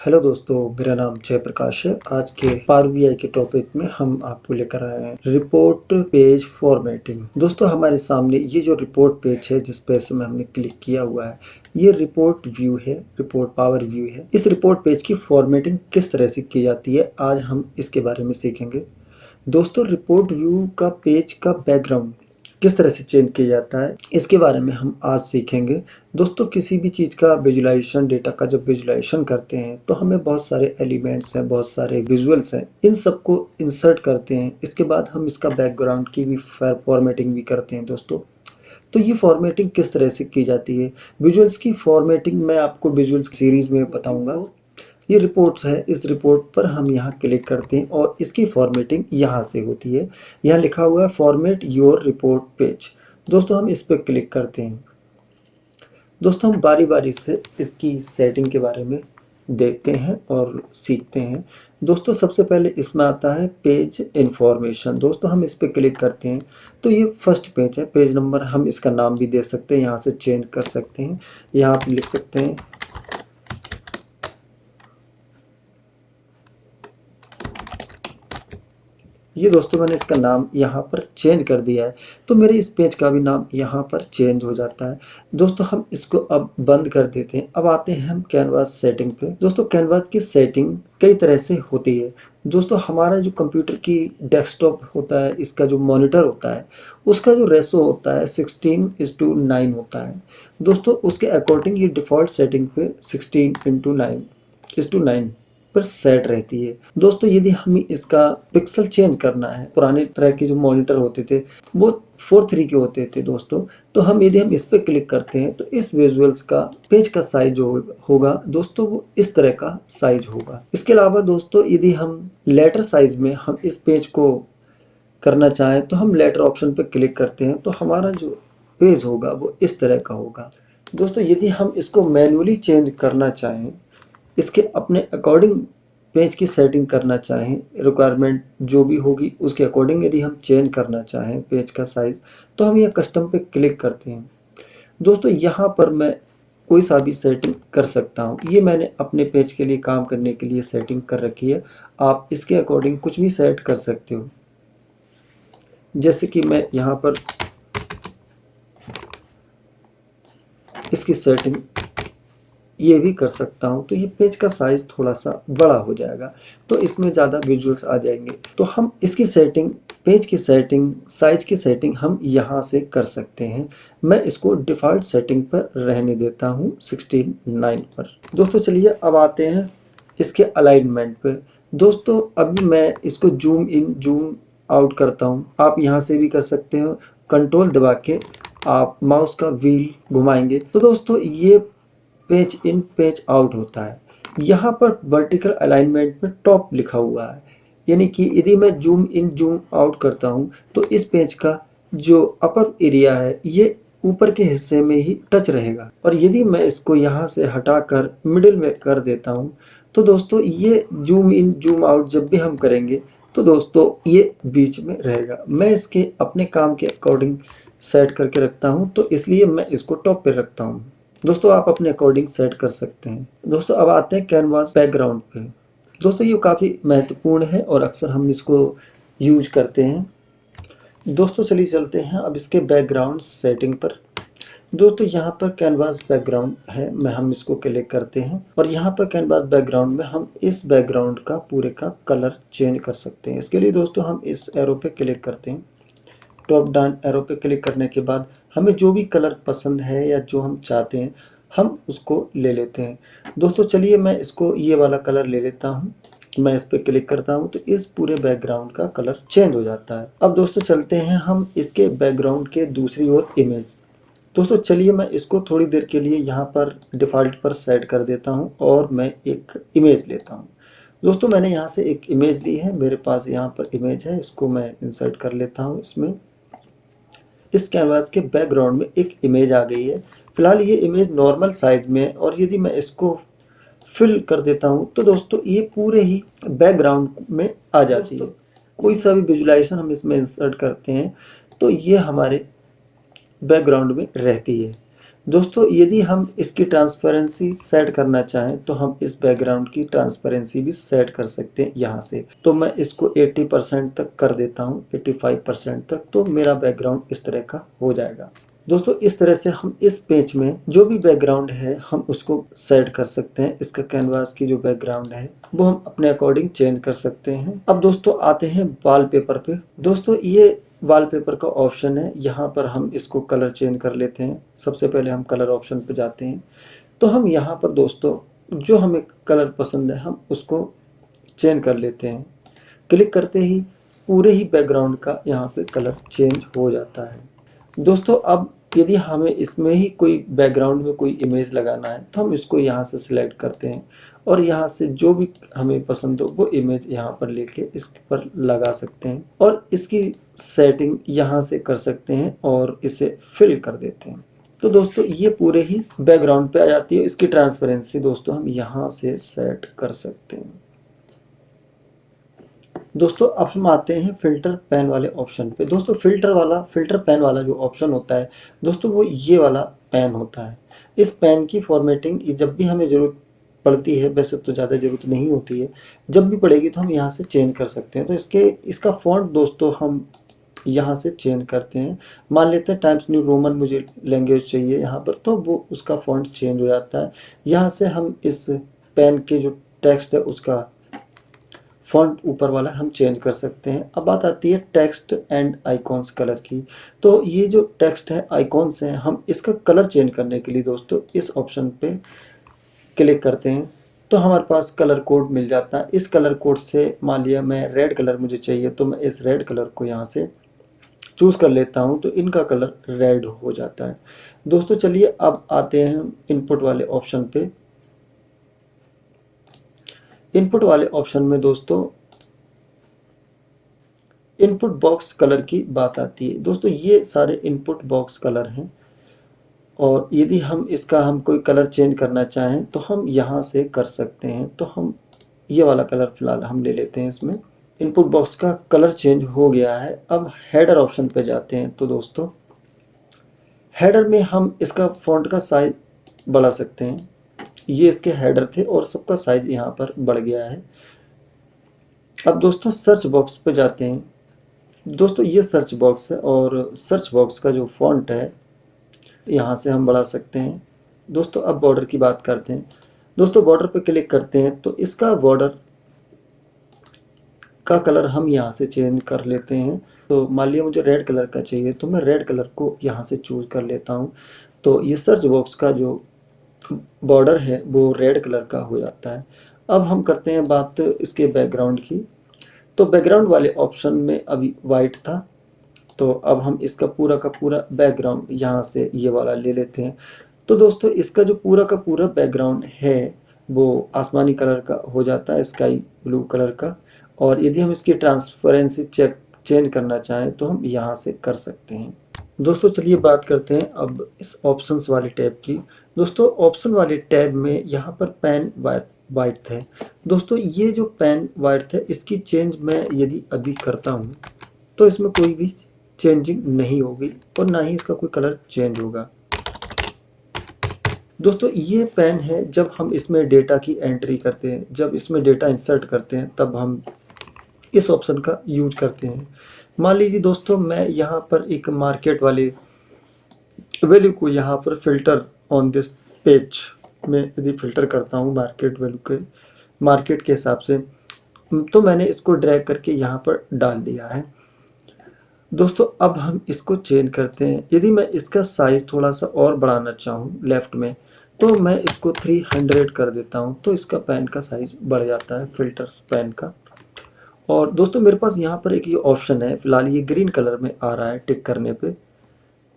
Hello दोस्तों, मेरा नाम जयप्रकाश है। आज के पावर बीआई के टॉपिक में हम आपको लेकर आए हैं रिपोर्ट पेज फॉर्मेटिंग। दोस्तों, हमारे सामने ये जो रिपोर्ट पेज है जिस पे से हमने क्लिक किया हुआ है, ये रिपोर्ट व्यू है, रिपोर्ट पावर व्यू है। इस रिपोर्ट पेज की फॉर्मेटिंग किस तरह से की जाती है, आज हम इसके बारे में सीखेंगे। दोस्तों, रिपोर्ट व्यू का पेज का बैकग्राउंड किस तरह से चेंज किया जाता है, इसके बारे में हम आज सीखेंगे। दोस्तों, किसी भी चीज़ का विजुलाइजेशन, डेटा का जब विजुलाइजेशन करते हैं तो हमें बहुत सारे एलिमेंट्स हैं, बहुत सारे विजुअल्स हैं, इन सबको इंसर्ट करते हैं। इसके बाद हम इसका बैकग्राउंड की भी फॉर्मेटिंग भी करते हैं। दोस्तों, तो ये फॉर्मेटिंग किस तरह से की जाती है, विजुअल्स की फॉर्मेटिंग मैं आपको विजुअल्स सीरीज में बताऊंगा। ये रिपोर्ट्स है, इस रिपोर्ट पर हम यहाँ क्लिक करते हैं और इसकी फॉर्मेटिंग यहाँ से होती है। यहाँ लिखा हुआ है फॉर्मेट योर रिपोर्ट पेज। दोस्तों, हम इस पर क्लिक करते हैं। दोस्तों, हम बारी बारी से इसकी सेटिंग के बारे में देखते हैं और सीखते हैं। दोस्तों, सबसे पहले इसमें आता है पेज इंफॉर्मेशन। दोस्तों, हम इस पर क्लिक करते हैं तो ये फर्स्ट पेज है। पेज नंबर हम इसका नाम भी दे सकते हैं, यहाँ से चेंज कर सकते हैं। यहाँ आप लिख सकते हैं ये। दोस्तों, मैंने इसका नाम यहाँ पर चेंज कर दिया है तो मेरे इस पेज का भी नाम यहाँ पर चेंज हो जाता है। दोस्तों, हम इसको अब बंद कर देते हैं। अब आते हैं हम कैनवास सेटिंग पे। दोस्तों, कैनवास की सेटिंग कई तरह से होती है। दोस्तों, हमारा जो कंप्यूटर की डेस्कटॉप होता है, इसका जो मॉनिटर होता है, उसका जो रेशो होता है 16:9 होता है। दोस्तों, उसके अकॉर्डिंग ये डिफॉल्ट सेटिंग पे 16:9 पर सेट रहती है। दोस्तों, यदि हमें इसका पिक्सल चेंज करना है, पुराने तरह के जो मॉनिटर होते थे वो 4:3 के होते थे। दोस्तों, तो यदि हम इस पे क्लिक करते हैं तो इस विजुअल्स का पेज का साइज होगा दोस्तों, वो इस तरह का साइज होगा। इसके अलावा दोस्तों, यदि हम लेटर साइज में हम इस पेज को करना चाहें तो हम लेटर ऑप्शन पे क्लिक करते हैं तो हमारा जो पेज होगा वो इस तरह का होगा। दोस्तों, यदि हम इसको मैन्युअली चेंज करना चाहें, इसके अपने अकॉर्डिंग पेज की सेटिंग करना चाहें, रिक्वायरमेंट जो भी होगी उसके अकॉर्डिंग यदि हम चेंज करना चाहें पेज का साइज, तो हम ये कस्टम पे क्लिक करते हैं। दोस्तों, यहाँ पर मैं कोई सा भी सेटिंग कर सकता हूँ। ये मैंने अपने पेज के लिए काम करने के लिए सेटिंग कर रखी है। आप इसके अकॉर्डिंग कुछ भी सेट कर सकते हो। जैसे कि मैं यहाँ पर इसकी सेटिंग ये भी कर सकता हूँ तो ये पेज का साइज थोड़ा सा बड़ा हो जाएगा, तो इसमें ज़्यादा विजुअल्स आ जाएंगे। तो हम इसकी सेटिंग, पेज की सेटिंग, साइज की सेटिंग हम यहाँ से कर सकते हैं। मैं इसको डिफ़ॉल्ट सेटिंग पर रहने देता हूँ 16:9 पर। दोस्तों, चलिए अब आते हैं इसके अलाइनमेंट पे। दोस्तों, अभी मैं इसको जूम इन जूम आउट करता हूँ। आप यहाँ से भी कर सकते हो। कंट्रोल दबा के आप माउस का व्हील घुमाएंगे तो दोस्तों ये पेज इन पेज आउट होता है। यहाँ पर वर्टिकल अलाइनमेंट में टॉप लिखा हुआ है, यानी कि यदि मैं जूम इन जूम आउट करता हूँ तो इस पेज का जो अपर एरिया है ये ऊपर के हिस्से में ही टच रहेगा, और यदि मैं इसको यहाँ से हटाकर मिडिल में कर देता हूँ तो दोस्तों ये जूम इन जूम आउट जब भी हम करेंगे तो दोस्तों ये बीच में रहेगा। मैं इसके अपने काम के अकॉर्डिंग सेट करके रखता हूँ तो इसलिए मैं इसको टॉप पे रखता हूँ। दोस्तों, आप अपने अकॉर्डिंग सेट कर सकते हैं। दोस्तों, अब आते हैं कैनवास बैकग्राउंड पे। दोस्तों, ये काफ़ी महत्वपूर्ण है और अक्सर हम इसको यूज करते हैं। दोस्तों, चलिए चलते हैं अब इसके बैकग्राउंड सेटिंग पर। दोस्तों, यहाँ पर कैनवास बैकग्राउंड है, हम इसको क्लिक करते हैं और यहाँ पर कैनवास बैकग्राउंड में हम इस बैकग्राउंड का पूरे का कलर चेंज कर सकते हैं। इसके लिए दोस्तों हम इस एरो पे क्लिक करते हैं। टॉप डाउन एरो पे क्लिक करने के बाद हमें जो भी कलर पसंद है या जो हम चाहते हैं हम उसको ले लेते हैं। दोस्तों, चलिए मैं इसको ये वाला कलर ले लेता हूँ। मैं इस पे क्लिक करता हूँ तो इस पूरे बैकग्राउंड का कलर चेंज हो जाता है। अब दोस्तों चलते हैं हम इसके बैकग्राउंड के दूसरी ओर इमेज। दोस्तों, चलिए मैं इसको थोड़ी देर के लिए यहाँ पर डिफ़ॉल्ट पर सेट कर देता हूँ और मैं एक इमेज लेता हूँ। दोस्तों, मैंने यहाँ से एक इमेज ली है, मेरे पास यहाँ पर इमेज है, इसको मैं इंसर्ट कर लेता हूँ। इसमें इस कैनवास के बैकग्राउंड में एक इमेज आ गई है। फिलहाल ये इमेज नॉर्मल साइज में है और यदि मैं इसको फिल कर देता हूँ तो दोस्तों ये पूरे ही बैकग्राउंड में आ जाती है। कोई सा भी विजुलाइजेशन हम इसमें इंसर्ट करते हैं तो ये हमारे बैकग्राउंड में रहती है। दोस्तों यदि हम इसकी ट्रांसपेरेंसी सेट करना चाहें तो हम इस बैकग्राउंड की ट्रांसपेरेंसी भी सेट कर सकते हैं यहाँ से। तो मैं इसको 80% तक कर देता हूँ, 85% तक, तो मेरा बैकग्राउंड इस तरह का हो जाएगा। दोस्तों इस तरह से हम इस पेज में जो भी बैकग्राउंड है हम उसको सेट कर सकते हैं। इसका कैनवास की जो बैकग्राउंड है वो हम अपने अकॉर्डिंग चेंज कर सकते हैं। अब दोस्तों आते हैं वॉलपेपर पे। दोस्तों ये वॉलपेपर का ऑप्शन है, यहाँ पर हम इसको कलर चेंज कर लेते हैं। सबसे पहले हम कलर ऑप्शन पे जाते हैं, तो हम यहाँ पर दोस्तों जो हमें कलर पसंद है हम उसको चेंज कर लेते हैं। क्लिक करते ही पूरे ही बैकग्राउंड का यहाँ पे कलर चेंज हो जाता है। दोस्तों अब यदि हमें इसमें ही कोई बैकग्राउंड में कोई इमेज लगाना है तो हम इसको यहाँ से सिलेक्ट करते हैं और यहाँ से जो भी हमें पसंद हो वो इमेज यहाँ पर लेके इस पर लगा सकते हैं और इसकी सेटिंग यहाँ से कर सकते हैं और इसे फिल कर देते हैं। तो दोस्तों ये पूरे ही बैकग्राउंड पे आ जाती है। इसकी ट्रांसपेरेंसी दोस्तों हम यहाँ से सेट कर सकते हैं। दोस्तों अब हम आते हैं फिल्टर पेन वाले ऑप्शन पे। दोस्तों फिल्टर पेन वाला जो ऑप्शन होता है दोस्तों वो ये वाला पेन होता है। इस पेन की फॉर्मेटिंग जब भी हमें जरूरत पड़ती है, वैसे तो ज़्यादा जरूरत नहीं होती है, जब भी पड़ेगी तो हम यहाँ से चेंज कर सकते हैं। तो इसका फॉन्ट दोस्तों हम यहाँ से चेंज करते हैं। मान लेते हैं टाइम्स न्यू रोमन मुझे लैंग्वेज चाहिए यहाँ पर, तो वो उसका फॉन्ट चेंज हो जाता है। यहाँ से हम इस पेन के जो टेक्स्ट है उसका फॉन्ट ऊपर वाला हम चेंज कर सकते हैं। अब बात आती है टेक्स्ट एंड आइकॉन्स कलर की। तो ये जो टेक्स्ट है, आइकॉन्स हैं, हम इसका कलर चेंज करने के लिए दोस्तों इस ऑप्शन पे क्लिक करते हैं तो हमारे पास कलर कोड मिल जाता है। इस कलर कोड से मान लिया मैं रेड कलर मुझे चाहिए तो मैं इस रेड कलर को यहाँ से चूज कर लेता हूँ तो इनका कलर रेड हो जाता है। दोस्तों चलिए अब आते हैं इनपुट वाले ऑप्शन पे। इनपुट वाले ऑप्शन में दोस्तों इनपुट बॉक्स कलर की बात आती है। दोस्तों ये सारे इनपुट बॉक्स कलर हैं और यदि हम कोई कलर चेंज करना चाहें तो हम यहाँ से कर सकते हैं। तो हम ये वाला कलर फिलहाल हम ले लेते हैं। इसमें इनपुट बॉक्स का कलर चेंज हो गया है। अब हेडर ऑप्शन पे जाते हैं तो दोस्तों हेडर में हम इसका फॉन्ट का साइज बढ़ा सकते हैं। ये इसके हेडर थे और सबका साइज यहाँ पर बढ़ गया है। अब दोस्तों सर्च बॉक्स पे जाते हैं। दोस्तों ये सर्च बॉक्स है और सर्च बॉक्स का जो फॉन्ट है यहाँ से हम बढ़ा सकते हैं। दोस्तों अब बॉर्डर की बात करते हैं। दोस्तों बॉर्डर पे क्लिक करते हैं तो इसका बॉर्डर का कलर हम यहाँ से चेंज कर लेते हैं। तो मान लिया मुझे रेड कलर का चाहिए तो मैं रेड कलर को यहाँ से चूज कर लेता हूँ। तो ये सर्च बॉक्स का जो बॉर्डर है वो रेड कलर का हो जाता है। अब हम करते हैं बात इसके बैकग्राउंड की। तो बैकग्राउंड वाले ऑप्शन में अभी वाइट था, तो अब हम इसका पूरा का पूरा बैकग्राउंड यहाँ से ये वाला ले लेते हैं। तो दोस्तों इसका जो पूरा का पूरा बैकग्राउंड है वो आसमानी कलर का हो जाता है, स्काई ब्लू कलर का। और यदि हम इसकी ट्रांसपेरेंसी चेंज करना चाहें तो हम यहाँ से कर सकते हैं। दोस्तों चलिए बात करते हैं अब इस ऑप्शंस वाले टैब की। दोस्तों ऑप्शन वाले टैब में यहाँ पर पेन वाइट है। दोस्तों ये जो पेन वाइट है इसकी चेंज मैं यदि अभी करता हूँ तो इसमें कोई भी चेंजिंग नहीं होगी और ना ही इसका कोई कलर चेंज होगा। दोस्तों ये पेन है जब हम इसमें डेटा की एंट्री करते हैं, जब इसमें डेटा इंसर्ट करते हैं तब हम इस ऑप्शन का यूज करते हैं। मान लीजिए दोस्तों मैं यहाँ पर एक मार्केट वाले वैल्यू को यहाँ पर फिल्टर ऑन दिस पेज में यदि फिल्टर करता हूँ मार्केट के हिसाब से, तो मैंने इसको ड्रैग करके यहाँ पर डाल दिया है। दोस्तों अब हम इसको चेंज करते हैं। यदि मैं इसका साइज थोड़ा सा और बढ़ाना चाहूँ लेफ्ट में तो मैं इसको 300 कर देता हूँ तो इसका पेन का साइज बढ़ जाता है, फिल्टर्स पेन का। और दोस्तों मेरे पास यहाँ पर एक ये ऑप्शन है, फिलहाल ये ग्रीन कलर में आ रहा है टिक करने पे।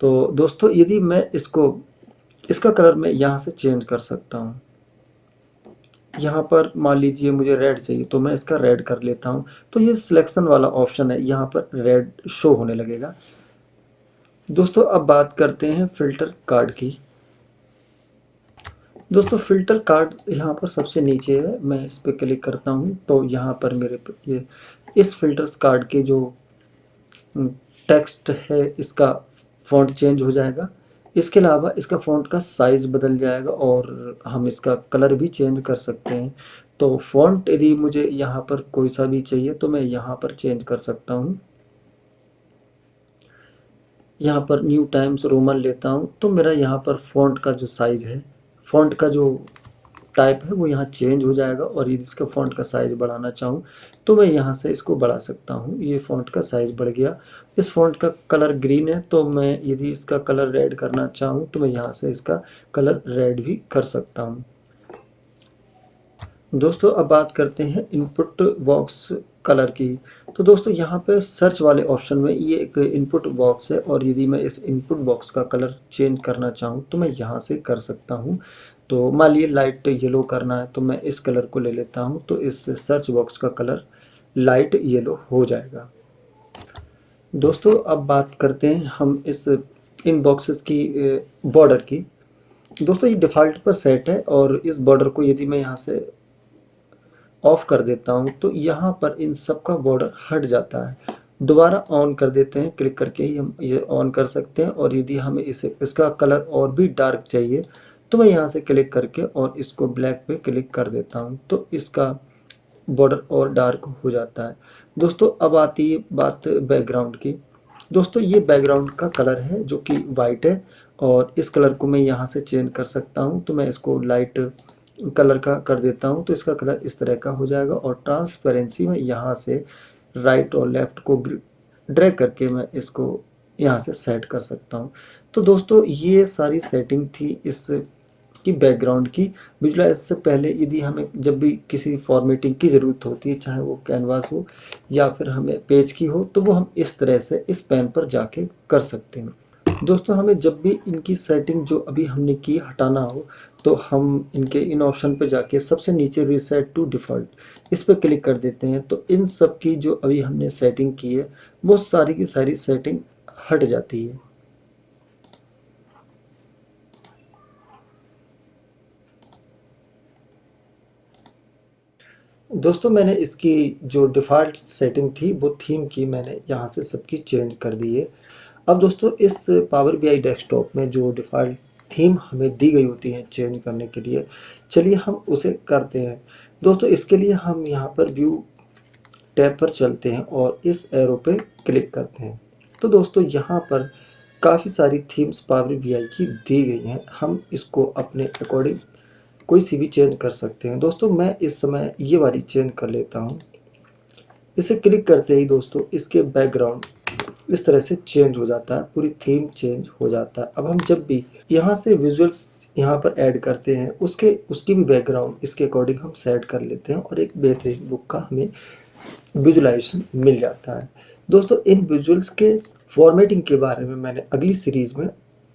तो दोस्तों यदि मैं इसका कलर मैं यहाँ से चेंज कर सकता हूँ। यहाँ पर मान लीजिए मुझे रेड चाहिए तो मैं इसका रेड कर लेता हूँ। तो ये सिलेक्शन वाला ऑप्शन है, यहाँ पर रेड शो होने लगेगा। दोस्तों अब बात करते हैं फिल्टर कार्ड की। दोस्तों फिल्टर कार्ड यहाँ पर सबसे नीचे है, मैं इस पर क्लिक करता हूँ तो यहाँ पर मेरे ये इस फिल्टर्स कार्ड के जो टेक्स्ट है इसका फॉन्ट चेंज हो जाएगा। इसके अलावा इसका फ़ॉन्ट का साइज़ बदल जाएगा और हम इसका कलर भी चेंज कर सकते हैं। तो फ़ॉन्ट यदि मुझे यहाँ पर कोई सा भी चाहिए तो मैं यहाँ पर चेंज कर सकता हूँ। यहाँ पर न्यू टाइम्स रोमन लेता हूँ तो मेरा यहाँ पर फ़ॉन्ट का जो साइज़ है, फ़ॉन्ट का जो टाइप है वो यहाँ चेंज हो जाएगा। और यदि इसका फ़ॉन्ट का साइज़ बढ़ाना चाहूँ तो मैं यहाँ से इसको बढ़ा सकता हूँ। ये फ़ॉन्ट का साइज़ बढ़ गया। इस फ़ॉन्ट का कलर ग्रीन है तो मैं यदि इसका कलर रेड करना चाहूँ तो मैं यहाँ से इसका कलर रेड भी कर सकता हूँ। दोस्तों अब बात करते हैं इनपुट बॉक्स कलर की। तो दोस्तों यहाँ पे सर्च वाले ऑप्शन में ये एक इनपुट बॉक्स है और यदि मैं इस इनपुट बॉक्स का कलर चेंज करना चाहूँ तो मैं यहाँ से कर सकता हूँ। तो मान लीजिए लाइट येलो करना है तो मैं इस कलर को ले लेता हूँ तो इस सर्च बॉक्स का कलर लाइट येलो हो जाएगा। दोस्तों अब बात करते हैं हम इस इन बॉक्सेस की बॉर्डर की। दोस्तों ये डिफ़ॉल्ट पर सेट है और इस बॉर्डर को यदि मैं यहाँ से ऑफ कर देता हूँ तो यहाँ पर इन सब का बॉर्डर हट जाता है। दोबारा ऑन कर देते हैं, क्लिक करके ही हम ये ऑन कर सकते हैं। और यदि हमें इसे इसका कलर और भी डार्क चाहिए तो मैं यहाँ से क्लिक करके और इसको ब्लैक पे क्लिक कर देता हूँ तो इसका बॉर्डर और डार्क हो जाता है। दोस्तों अब आती है बात बैकग्राउंड की। दोस्तों ये बैकग्राउंड का कलर है जो कि वाइट है और इस कलर को मैं यहाँ से चेंज कर सकता हूँ। तो मैं इसको लाइट कलर का कर देता हूँ तो इसका कलर इस तरह का हो जाएगा। और ट्रांसपेरेंसी में यहाँ से राइट और लेफ्ट को ड्रैग करके मैं इसको यहाँ से सेट कर सकता हूँ। तो दोस्तों ये सारी सेटिंग थी इस की बैकग्राउंड की। विजुलाइज से पहले यदि हमें जब भी किसी फॉर्मेटिंग की ज़रूरत होती है, चाहे वो कैनवास हो या फिर हमें पेज की हो, तो वो हम इस तरह से इस पेन पर जाके कर सकते हैं। दोस्तों हमें जब भी इनकी सेटिंग जो अभी हमने की हटाना हो तो हम इनके इन ऑप्शन पर जाके सबसे नीचे रीसेट टू डिफ़ॉल्ट इस पर क्लिक कर देते हैं तो इन सब की जो अभी हमने सेटिंग की है वो सारी की सारी सेटिंग हट जाती है। दोस्तों मैंने इसकी जो डिफ़ॉल्ट सेटिंग थी वो थीम की मैंने यहाँ से सबकी चेंज कर दी है। अब दोस्तों इस पावर बीआई डेस्कटॉप में जो डिफ़ॉल्ट थीम हमें दी गई होती है चेंज करने के लिए, चलिए हम उसे करते हैं। दोस्तों इसके लिए हम यहाँ पर व्यू टैब पर चलते हैं और इस एरो पे क्लिक करते हैं। तो दोस्तों यहाँ पर काफ़ी सारी थीम्स पावर बीआई की दी गई हैं। हम इसको अपने अकॉर्डिंग कोई सी भी चेंज कर सकते हैं। दोस्तों मैं इस समय ये वाली चेंज कर लेता हूँ। इसे क्लिक करते ही दोस्तों इसके बैकग्राउंड इस तरह से चेंज हो जाता है, पूरी थीम चेंज हो जाता है। अब हम जब भी यहाँ से विजुअल्स यहाँ पर ऐड करते हैं उसकी भी बैकग्राउंड इसके अकॉर्डिंग हम सेट कर लेते हैं और एक बेहतरीन लुक का हमें विजुअलाइजेशन मिल जाता है। दोस्तों इन विजुअल्स के फॉर्मेटिंग के बारे में मैंने अगली सीरीज में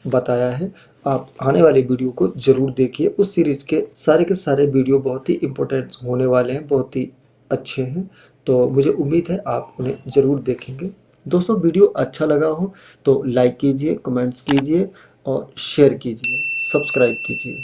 बताया है। आप आने वाले वीडियो को जरूर देखिए। उस सीरीज के सारे वीडियो बहुत ही इंपॉर्टेंट होने वाले हैं, बहुत ही अच्छे हैं। तो मुझे उम्मीद है आप उन्हें जरूर देखेंगे। दोस्तों वीडियो अच्छा लगा हो तो लाइक कीजिए, कमेंट्स कीजिए और शेयर कीजिए, सब्सक्राइब कीजिए।